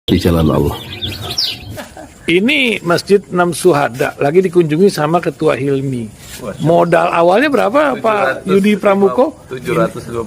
di jalan Allah. Ini Masjid Enam Syuhada lagi dikunjungi sama Ketua Hilmi. Modal awalnya berapa Pak Yudi Pramuko? 750.000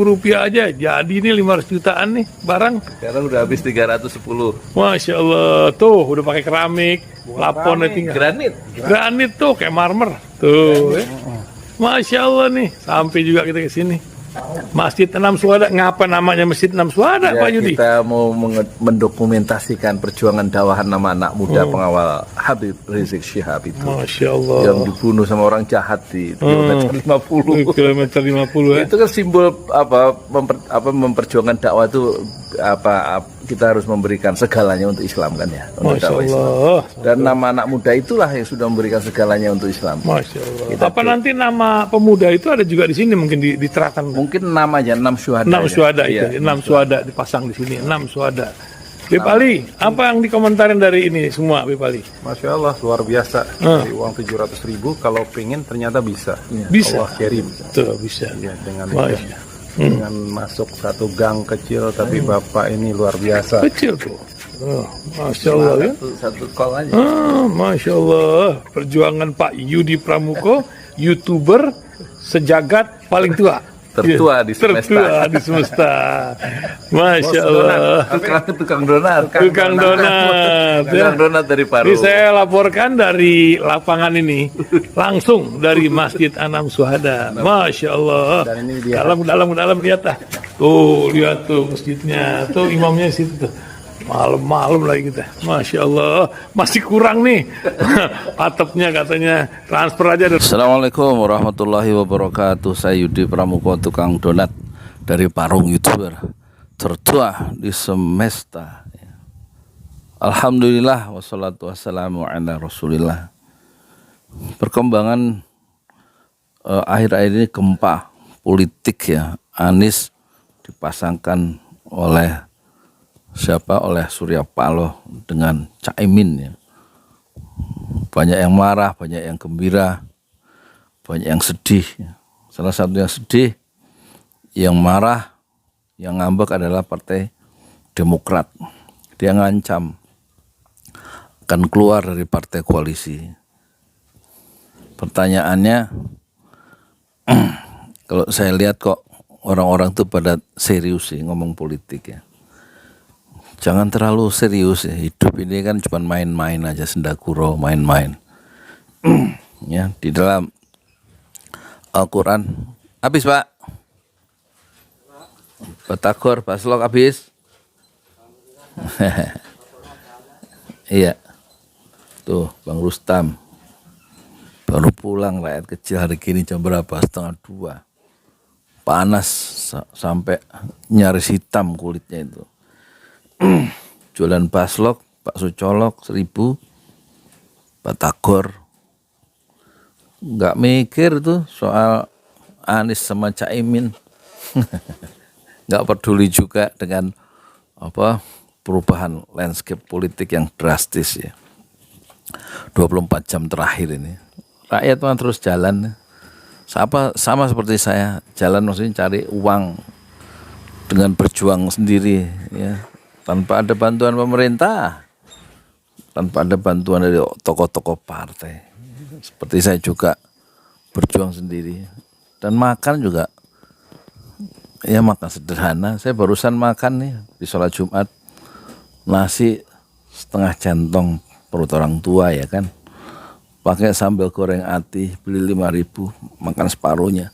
rupiah aja. Jadi ini 500 jutaan nih barang. Sekarang udah habis 310. Masya Allah, tuh udah pakai keramik, plafonnya tinggal. Granit tuh kayak marmer. Tuh, Masya Allah nih, sampai juga kita ke sini. Masjid Enam Syuhada, ngapa namanya Masjid Enam Syuhada, Ya, Pak Yudi? kita mau mendokumentasikan perjuangan dakwah nama anak muda pengawal Habib Rizik Syihab itu. Masya Allah. Yang dibunuh sama orang jahat di kilometer 50. Kilometer 50 ya. Itu kan simbol memperjuangkan dakwah itu kita harus memberikan segalanya untuk Islam kan ya. Untuk Masya dakwah Islam. Allah. Dan nama anak muda itulah yang sudah memberikan segalanya untuk Islam. Masya Allah. Apa nanti nama pemuda itu ada juga di sini mungkin diterapkan? Mungkin namanya 6 syuhada. 6 syuhada Iya. itu, 6 syuhada dipasang di sini, 6 syuhada. Beb Ali, apa yang dikomentarin dari ini semua, Beb Ali? Masya Allah, luar biasa. Dari uang 700.000, kalau pengen ternyata bisa. Bisa. Allah kirim. Tuh, bisa. Ya, dengan Masya. dengan masuk satu gang kecil, tapi Bapak ini luar biasa. Kecil tuh. Oh, Masya Allah ya. Satu call aja. Masya Allah. Perjuangan Pak Yudi Pramuko, YouTuber sejagat paling tua. Tertua di semesta. Tertua di semesta. Masya Allah. Tukang donat. Tukang donat. Tukang donat dari Paru. Ini saya laporkan dari lapangan ini, langsung dari Masjid Enam Syuhada. Masya Allah. Dan ini dia. Dalam lihat ah. Tuh lihat tuh masjidnya, tuh imamnya di situ tuh. Malam-malam lagi kita. Masya Allah, masih kurang nih. Atapnya katanya transfer aja. Assalamualaikum warahmatullahi wabarakatuh. Saya Yudi Pramuko, tukang donat dari Parung, YouTuber tertua di semesta. Alhamdulillah wassalatu wassalamu ala rasulillah. Perkembangan akhir-akhir ini gempa politik ya. Anies dipasangkan oleh oleh Surya Paloh dengan Caimin ya. Banyak yang marah, banyak yang gembira, banyak yang sedih. Salah satu yang sedih, yang marah, yang ngambek adalah Partai Demokrat. Dia ngancam akan keluar dari partai koalisi. Pertanyaannya, kalau saya lihat kok orang-orang tuh pada serius sih ngomong politik ya. Jangan terlalu serius ya. Hidup ini kan cuma main-main aja, sendaguro, main-main. Ya, di dalam Al-Quran. Habis Pak? Batagor, Baslok habis? Iya. Tuh, Bang Rustam. Baru pulang rakyat kecil hari ini jam berapa? 1:30. Panas sampai nyaris hitam kulitnya itu. Jualan baslok, bakso colok 1.000, Batagor. Nggak mikir tuh soal Anies sama Caimin. Nggak peduli juga dengan perubahan landscape politik yang drastis ya. 24 jam terakhir ini. Rakyat mah terus jalan. Sama seperti saya, jalan maksudnya cari uang dengan berjuang sendiri ya. Tanpa ada bantuan pemerintah, tanpa ada bantuan dari tokoh-tokoh partai. Seperti saya juga berjuang sendiri. Dan makan juga, ya makan sederhana. Saya barusan makan nih di sholat Jumat, nasi setengah centong perut orang tua ya kan. Pakai sambal goreng ati, beli 5.000, makan separuhnya.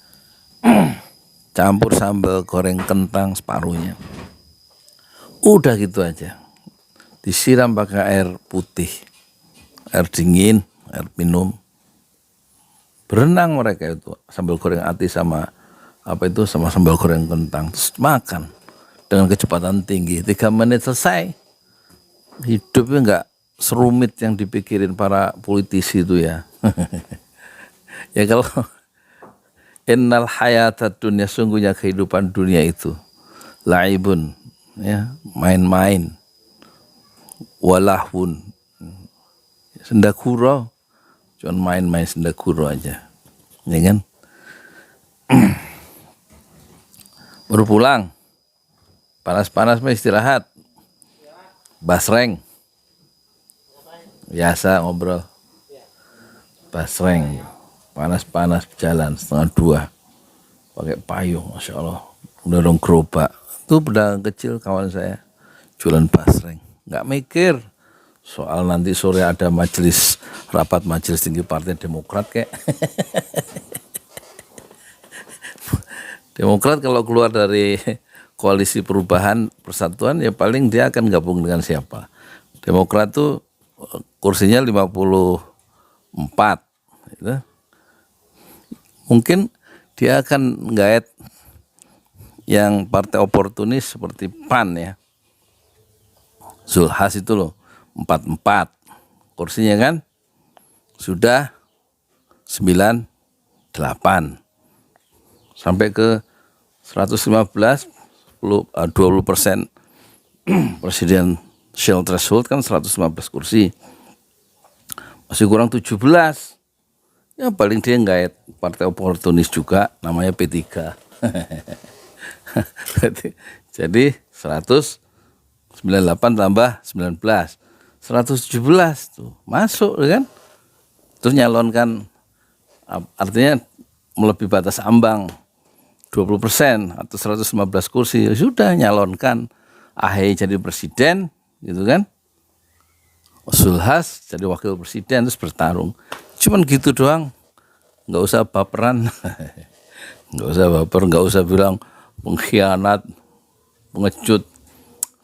Campur sambal goreng kentang separuhnya. Udah gitu aja. Disiram pakai air putih, air dingin, air minum. Berenang mereka itu, sambal goreng ati sama sama sambal goreng kentang. Terus makan dengan kecepatan tinggi, 3 menit selesai. Hidupnya enggak serumit yang dipikirin para politisi itu ya. Ya kalau innal hayatad dunya, sungguhnya kehidupan dunia itu laibun ya, main-main, walahun, sendaguro, cuman main-main sendaguro aja, ya kan? Baru pulang, Panas-panas mah istirahat. Basreng. Biasa ngobrol. Basreng. Panas-panas jalan 1:30. Pakai payung, Masya Allah. Dorong gerobak. Itu pedagang kecil kawan saya. Jualan basreng. Nggak mikir. Soal nanti sore ada rapat majelis tinggi Partai Demokrat kayak. Demokrat kalau keluar dari koalisi perubahan persatuan ya paling dia akan gabung dengan siapa. Demokrat tuh kursinya 54 gitu. Mungkin dia akan nggait yang partai oportunis seperti PAN ya. Zulhas itu loh 44 kursinya kan sudah 98 sampai ke 115 20% presidential threshold kan 115 kursi, masih kurang 17. Ya paling dia nggak partai oportunis juga namanya P3. Jadi 198 tambah 19 117 tuh masuk kan, terus nyalonkan, artinya melebihi batas ambang 20% atau 115 kursi, ya sudah nyalonkan AHY jadi presiden gitu kan, Zulhas jadi wakil presiden, terus bertarung. Cuman gitu doang, nggak usah baperan. Nggak usah baper, nggak usah bilang pengkhianat, pengecut,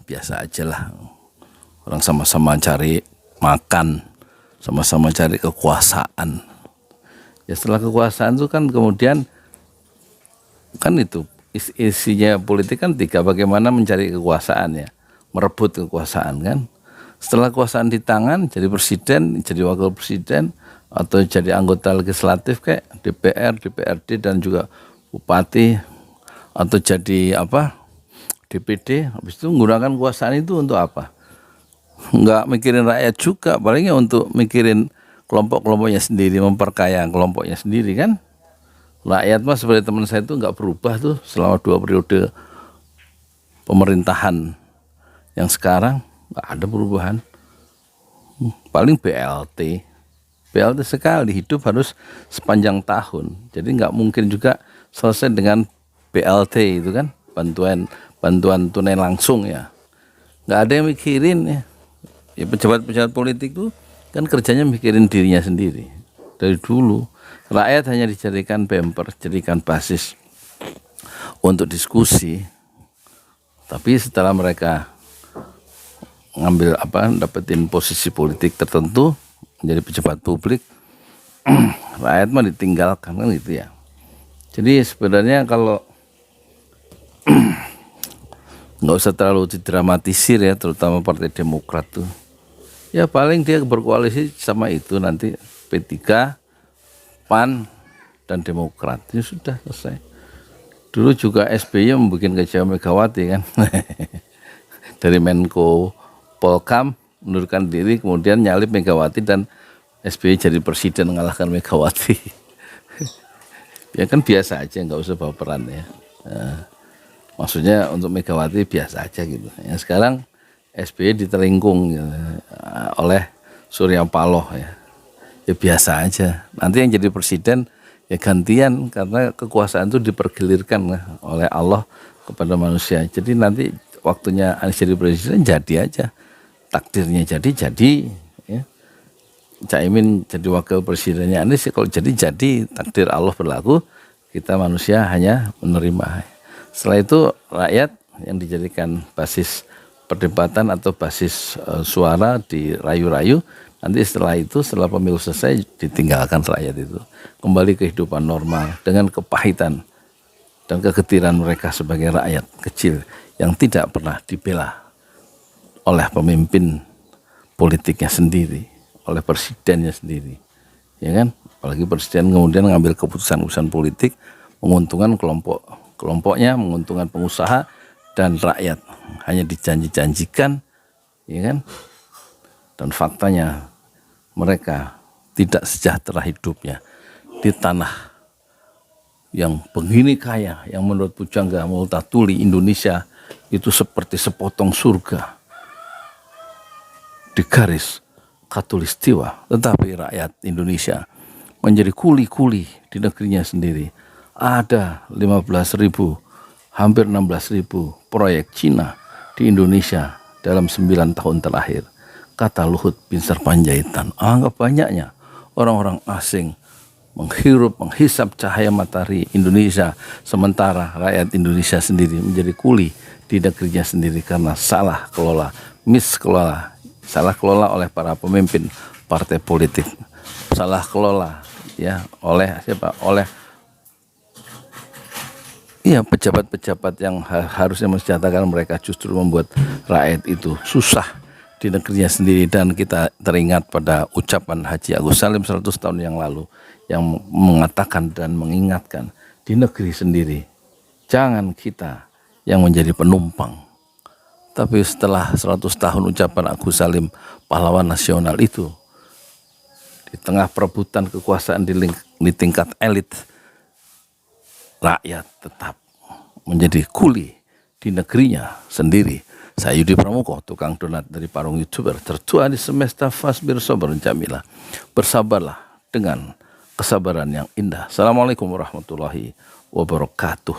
biasa aja lah. Orang sama-sama cari makan, sama-sama cari kekuasaan. Ya setelah kekuasaan itu kan kemudian kan itu isinya politik kan 3, bagaimana mencari kekuasaan ya, merebut kekuasaan kan. Setelah kekuasaan di tangan, jadi presiden, jadi wakil presiden, atau jadi anggota legislatif kayak DPR, DPRD dan juga bupati, atau jadi DPD. Habis itu menggunakan kekuasaan itu untuk apa? Nggak mikirin rakyat juga, palingnya untuk mikirin kelompok-kelompoknya sendiri, memperkaya kelompoknya sendiri kan. Rakyat mah seperti teman saya itu nggak berubah tuh selama 2 periode pemerintahan yang sekarang, nggak ada perubahan. Paling BLT sekali, hidup harus sepanjang tahun, jadi nggak mungkin juga selesai dengan BLT itu kan, bantuan tunai langsung ya. Nggak ada yang mikirin ya. Ya pejabat-pejabat politik tuh kan kerjanya mikirin dirinya sendiri. Dari dulu rakyat hanya dijadikan bumper, jadikan basis untuk diskusi. Tapi setelah mereka ngambil dapetin posisi politik tertentu, menjadi pejabat publik, rakyat mah ditinggalkan kan gitu ya. Jadi sebenarnya kalau nggak usah terlalu didramatisir ya, terutama Partai Demokrat tuh. Ya paling dia berkoalisi sama itu nanti P3, PAN dan Demokrat. Ya sudah selesai. Dulu juga SBY membuat kecewa Megawati kan. Dari Menko Polkam mundurkan diri, kemudian nyalip Megawati dan SBY jadi presiden mengalahkan Megawati. Ya kan biasa aja, nggak usah baperan ya. Maksudnya untuk Megawati biasa aja gitu. Yang sekarang SBY ditelingkung gitu, oleh Surya Paloh ya. Ya biasa aja. Nanti yang jadi presiden ya gantian, karena kekuasaan itu dipergilirkan oleh Allah kepada manusia. Jadi nanti waktunya Anies jadi presiden jadi aja. Takdirnya jadi ya. Caimin jadi wakil presidennya Anies, kalau jadi takdir Allah berlaku, kita manusia hanya menerima. Setelah itu rakyat yang dijadikan basis perdebatan atau basis suara dirayu-rayu, nanti setelah pemilu selesai ditinggalkan rakyat itu, kembali kehidupan normal dengan kepahitan dan kegetiran mereka sebagai rakyat kecil yang tidak pernah dibela oleh pemimpin politiknya sendiri, oleh presidennya sendiri, ya kan? Apalagi presiden kemudian mengambil keputusan-keputusan politik menguntungkan kelompoknya, menguntungkan pengusaha dan rakyat, hanya dijanji-janjikan, ya kan? Dan faktanya mereka tidak sejahtera hidupnya di tanah yang begini kaya, yang menurut Pujangga Multatuli Indonesia itu seperti sepotong surga di garis khatulistiwa, tetapi rakyat Indonesia menjadi kuli-kuli di negerinya sendiri. Ada 15.000, hampir 16.000 proyek Cina di Indonesia dalam 9 tahun terakhir. Kata Luhut Binsar Panjaitan, anggap banyaknya orang-orang asing menghisap cahaya matahari Indonesia, sementara rakyat Indonesia sendiri menjadi kuli di negerinya sendiri karena salah kelola, salah kelola oleh para pemimpin partai politik, salah kelola ya oleh siapa? Oleh pejabat-pejabat yang harusnya mensejahterakan mereka, justru membuat rakyat itu susah di negerinya sendiri. Dan kita teringat pada ucapan Haji Agus Salim 100 tahun yang lalu yang mengatakan dan mengingatkan, di negeri sendiri jangan kita yang menjadi penumpang. Tapi setelah 100 tahun ucapan Agus Salim, pahlawan nasional itu, di tengah perebutan kekuasaan di tingkat elit, rakyat tetap menjadi kuli di negerinya sendiri. Saya Yudi Pramuko, tukang donat dari Parung YouTuber, tertua di semesta Fasbir Sober Jamilah. Bersabarlah dengan kesabaran yang indah. Assalamualaikum warahmatullahi wabarakatuh.